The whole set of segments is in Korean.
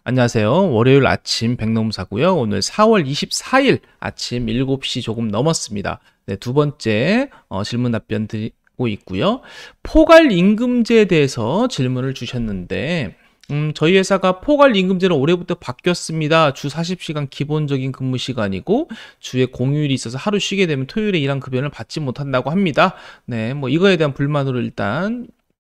안녕하세요. 월요일 아침 백농사고요. 오늘 4월 24일 아침 7시 조금 넘었습니다. 네, 두 번째 질문 답변 드리고 있고요. 포괄 임금제에 대해서 질문을 주셨는데 저희 회사가 포괄 임금제로 올해부터 바뀌었습니다. 주 40시간 기본적인 근무 시간이고 주에 공휴일이 있어서 하루 쉬게 되면 토요일에 일한 급여를 받지 못한다고 합니다. 네, 뭐 이거에 대한 불만으로 일단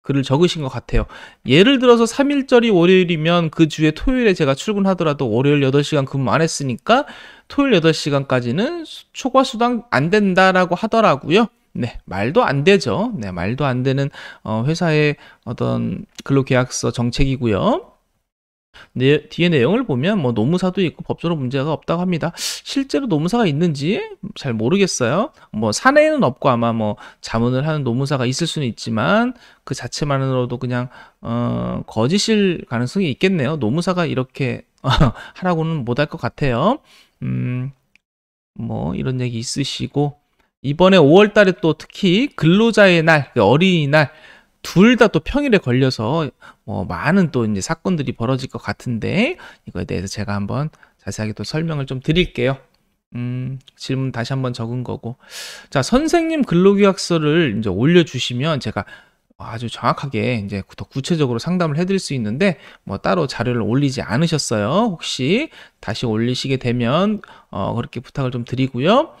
글을 적으신 것 같아요. 예를 들어서 3일절이 월요일이면 그 주에 토요일에 제가 출근하더라도 월요일 8시간 근무 안 했으니까 토요일 8시간까지는 초과 수당 안 된다라고 하더라고요. 네, 말도 안 되죠. 네, 말도 안 되는 회사의 어떤 근로계약서 정책이고요. 네, 뒤에 내용을 보면 뭐 노무사도 있고 법적으로 문제가 없다고 합니다. 실제로 노무사가 있는지 잘 모르겠어요. 뭐 사내에는 없고 아마 뭐 자문을 하는 노무사가 있을 수는 있지만 그 자체만으로도 그냥 거짓일 가능성이 있겠네요. 노무사가 이렇게 하라고는 못할 것 같아요. 뭐 이런 얘기 있으시고 이번에 5월 달에 또 특히 근로자의 날, 어린이날 둘 다 또 평일에 걸려서 많은 또 이제 사건들이 벌어질 것 같은데 이거에 대해서 제가 한번 자세하게 또 설명을 좀 드릴게요. 질문 다시 한번 적은 거고. 자, 선생님 근로계약서를 이제 올려주시면 제가 아주 정확하게 이제 더 구체적으로 상담을 해드릴 수 있는데 뭐 따로 자료를 올리지 않으셨어요. 혹시 다시 올리시게 되면 그렇게 부탁을 좀 드리고요.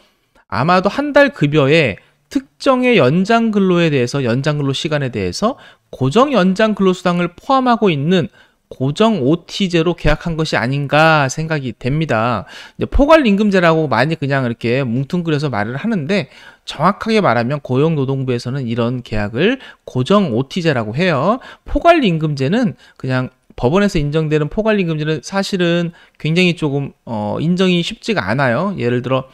아마도 한 달 급여에 특정의 연장 근로에 대해서 연장 근로 시간에 대해서 고정 연장 근로 수당을 포함하고 있는 고정 OT제로 계약한 것이 아닌가 생각이 됩니다. 이제 포괄 임금제라고 많이 그냥 이렇게 뭉뚱그려서 말을 하는데 정확하게 말하면 고용노동부에서는 이런 계약을 고정 OT제라고 해요. 포괄 임금제는 그냥 법원에서 인정되는 포괄 임금제는 사실은 굉장히 조금 인정이 쉽지가 않아요. 예를 들어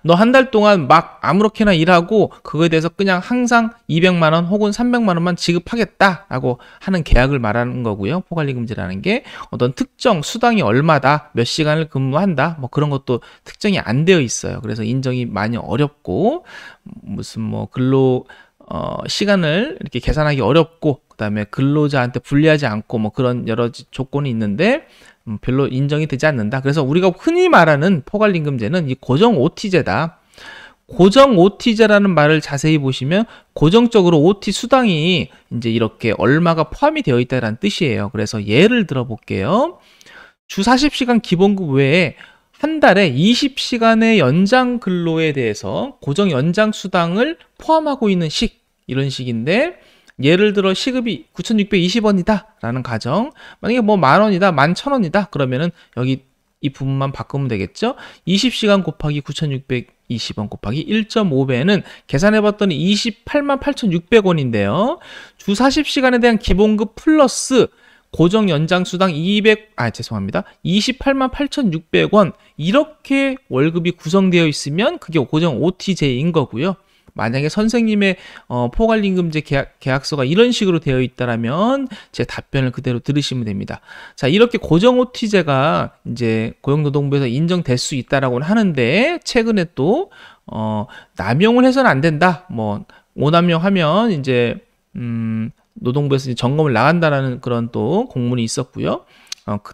너 한 달 동안 막 아무렇게나 일하고 그거에 대해서 그냥 항상 200만 원 혹은 300만 원만 지급하겠다라고 하는 계약을 말하는 거고요. 포괄임금제라는 게 어떤 특정 수당이 얼마다 몇 시간을 근무한다 뭐 그런 것도 특정이 안 되어 있어요. 그래서 인정이 많이 어렵고 무슨 뭐 근로 시간을 이렇게 계산하기 어렵고 그다음에 근로자한테 불리하지 않고 뭐 그런 여러 조건이 있는데 별로 인정이 되지 않는다. 그래서 우리가 흔히 말하는 포괄임금제는 이 고정 OT제다. 고정 OT제라는 말을 자세히 보시면 고정적으로 OT 수당이 이제 이렇게 얼마가 포함이 되어 있다는 뜻이에요. 그래서 예를 들어 볼게요. 주 40시간 기본급 외에 한 달에 20시간의 연장 근로에 대해서 고정 연장 수당을 포함하고 있는 이런 식인데 예를 들어 시급이 9,620원이다 라는 가정, 만약에 뭐 만원이다 11,000원이다 그러면은 여기 이 부분만 바꾸면 되겠죠. 20시간 곱하기 9,620원 곱하기 1.5배는 계산해봤더니 288,600원인데요 주 40시간에 대한 기본급 플러스 고정 연장 수당 288,600원 이렇게 월급이 구성되어 있으면 그게 고정 OT제인 거고요. 만약에 선생님의 포괄임금제 계약서가 이런 식으로 되어 있다라면 제 답변을 그대로 들으시면 됩니다. 자, 이렇게 고정 OT제가 이제 고용노동부에서 인정될 수 있다라고는 하는데 최근에 또 남용을 해서는 안 된다. 뭐 오남용하면 이제 노동부에서 이제 점검을 나간다라는 그런 또 공문이 있었고요.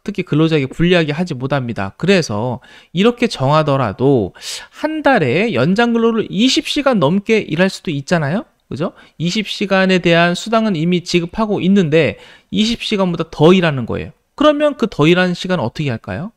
특히 근로자에게 불리하게 하지 못합니다. 그래서 이렇게 정하더라도 한 달에 연장 근로를 20시간 넘게 일할 수도 있잖아요. 그죠? 20시간에 대한 수당은 이미 지급하고 있는데 20시간보다 더 일하는 거예요. 그러면 그 더 일하는 시간은 어떻게 할까요?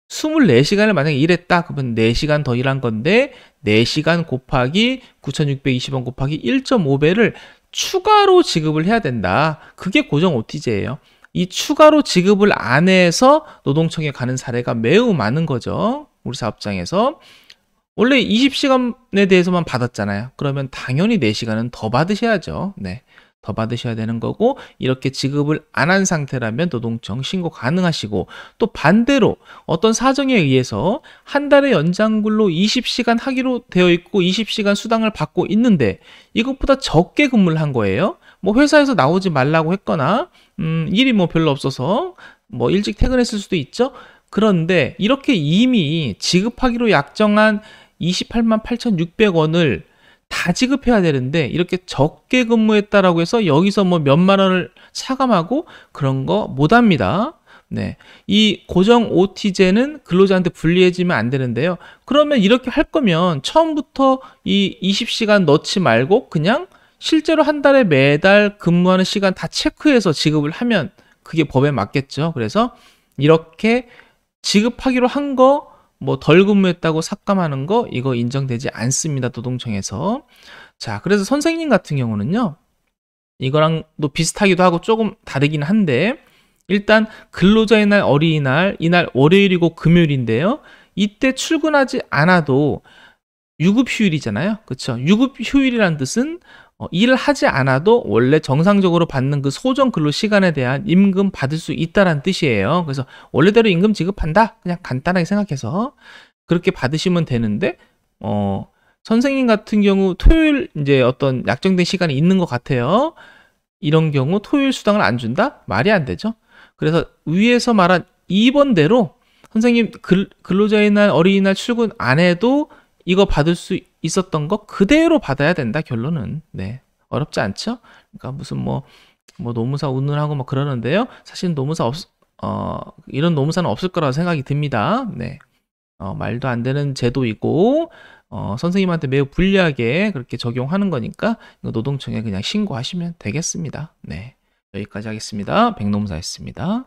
24시간을 만약에 일했다 그러면 4시간 더 일한 건데 4시간 곱하기 9,620원 곱하기 1.5배를 추가로 지급을 해야 된다. 그게 고정 OT제예요. 이 추가로 지급을 안 해서 노동청에 가는 사례가 매우 많은 거죠. 우리 사업장에서. 원래 20시간에 대해서만 받았잖아요. 그러면 당연히 4시간은 더 받으셔야죠. 네. 더 받으셔야 되는 거고 이렇게 지급을 안 한 상태라면 노동청 신고 가능하시고 또 반대로 어떤 사정에 의해서 한 달에 연장근로 20시간 하기로 되어 있고 20시간 수당을 받고 있는데 이것보다 적게 근무를 한 거예요. 뭐 회사에서 나오지 말라고 했거나 일이 뭐 별로 없어서 뭐 일찍 퇴근했을 수도 있죠. 그런데 이렇게 이미 지급하기로 약정한 288,600원을 다 지급해야 되는데 이렇게 적게 근무했다라고 해서 여기서 뭐 몇만 원을 차감하고 그런 거 못합니다. 네. 이 고정 OT제는 근로자한테 불리해지면 안 되는데요. 그러면 이렇게 할 거면 처음부터 이 20시간 넣지 말고 그냥 실제로 한 달에 매달 근무하는 시간 다 체크해서 지급을 하면 그게 법에 맞겠죠. 그래서 이렇게 지급하기로 한 거 뭐 덜 근무했다고 삭감하는 거 이거 인정되지 않습니다. 노동청에서. 자, 그래서 선생님 같은 경우는요. 이거랑 또 비슷하기도 하고 조금 다르긴 한데 일단 근로자의 날, 어린이날, 이날 월요일이고 금요일인데요. 이때 출근하지 않아도 유급 휴일이잖아요. 그렇죠? 유급 휴일이라는 뜻은 일을 하지 않아도 원래 정상적으로 받는 그 소정 근로 시간에 대한 임금 받을 수 있다라는 뜻이에요. 그래서 원래대로 임금 지급한다. 그냥 간단하게 생각해서 그렇게 받으시면 되는데 선생님 같은 경우 토요일 이제 어떤 약정된 시간이 있는 것 같아요. 이런 경우 토요일 수당을 안 준다? 말이 안 되죠. 그래서 위에서 말한 2번대로 선생님 근로자의 날, 어린이날 출근 안 해도 이거 받을 수 있었던 거 그대로 받아야 된다, 결론은. 네. 어렵지 않죠? 그러니까 무슨 뭐 노무사 운운하고 막 그러는데요. 사실 이런 노무사는 없을 거라고 생각이 듭니다. 네. 말도 안 되는 제도이고, 선생님한테 매우 불리하게 그렇게 적용하는 거니까, 이거 노동청에 그냥 신고하시면 되겠습니다. 네. 여기까지 하겠습니다. 백노무사였습니다.